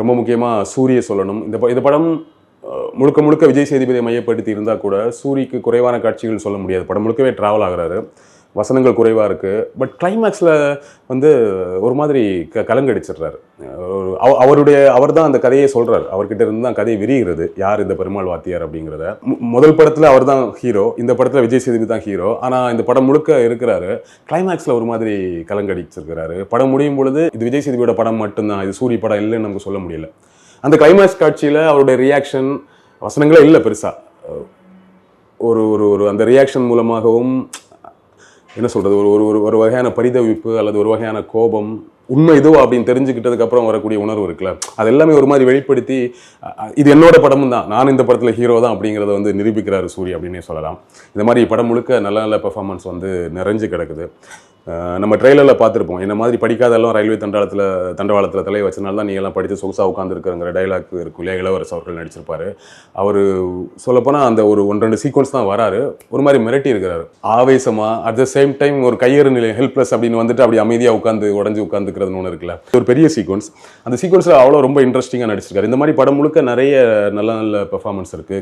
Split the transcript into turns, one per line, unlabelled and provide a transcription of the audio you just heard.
ரொம்ப முக்கியமாக சூரிய சொல்லணும். இந்த படம் முழுக்க முழுக்க விஜய் சேதுபதியை மையப்படுத்தி இருந்தால் கூட சூரிக்கு குறைவான காட்சிகள் சொல்ல முடியாது. படம் முழுக்கவே ட்ராவல் ஆகிறாரு, வசனங்கள் குறைவாக இருக்குது. பட் கிளைமேக்ஸில் வந்து ஒரு மாதிரி கலங்கடிச்சிடுறாரு. அவர் தான் அந்த கதையை சொல்கிறார். அவர்கிட்ட இருந்து தான் கதையை விரிகிறது, யார் இந்த பெருமாள் வாத்தியார் அப்படிங்கிறத. முதல் படத்தில் அவர் தான் ஹீரோ, இந்த படத்தில் விஜய் சேதுபதி தான் ஹீரோ. ஆனால் இந்த படம் முழுக்க இருக்கிறாரு, கிளைமேக்ஸில் ஒரு மாதிரி கலங்கடிச்சிருக்கிறாரு. படம் முடியும் பொழுது இது விஜய் சேதுபதியோட படம் மட்டும்தான், இது சூரிய படம் இல்லைன்னு நமக்கு சொல்ல முடியல. அந்த கிளைமேக்ஸ் காட்சியில் அவருடைய ரியாக்ஷன், வசனங்களே இல்லை பெருசாக, ஒரு ஒரு ஒரு அந்த ரியாக்ஷன் மூலமாகவும் என்ன சொல்கிறது, ஒரு வகையான பரிதவிப்பு அல்லது ஒரு வகையான கோபம், உண்மை இதுவா அப்படின்னு தெரிஞ்சுக்கிட்டதுக்கு அப்புறம் வரக்கூடிய உணர்வு இருக்குல்ல, அது எல்லாமே ஒரு மாதிரி வெளிப்படுத்தி இது என்னோட படமும் தான், நான் இந்த படத்தில் ஹீரோ தான் அப்படிங்கிறத வந்து நிரூபிக்கிறாரு சூரி அப்படின்னே சொல்லலாம். இந்த மாதிரி படம் முழுக்க நல்ல நல்ல பெர்ஃபார்மன்ஸ் வந்து நிறைஞ்சு கிடக்குது. நம்ம ட்ரெய்லரில் பார்த்துருப்போம், என்ன மாதிரி படிக்காதெல்லாம் ரயில்வே தண்டவாளத்தில் தலையை வச்சனால தான் நீ எல்லாம் படித்து சொகுசாக உட்காந்துருக்குங்கிற டைலாக் இருக்கும் இல்லையா, இளவரசு அவர்கள் நடிச்சிருப்பாரு. அவர் சொல்லப்போனால் அந்த ஒரு 1-2 சீக்வன்ஸ் தான் வராரு, ஒரு மாதிரி மிரட்டி இருக்கிறாரு ஆவேசமாக. அட் த சேம் டைம் ஒரு கையறு நிலை, ஹெல்ப்லெஸ் அப்படின்னு வந்துட்டு அப்படி அமைதியாக உடஞ்சி உட்காந்துக்கிறதுன்னு ஒன்று இருக்குல்ல, ஒரு பெரிய சீக்வன்ஸ். அந்த சீக்வன்ஸில் அவ்வளோ ரொம்ப இன்ட்ரெஸ்டிங்காக நடிச்சிருக்காரு. இந்த மாதிரி படம் முழுக்க நிறைய நல்ல நல்ல பெர்ஃபார்மன்ஸ் இருக்குது.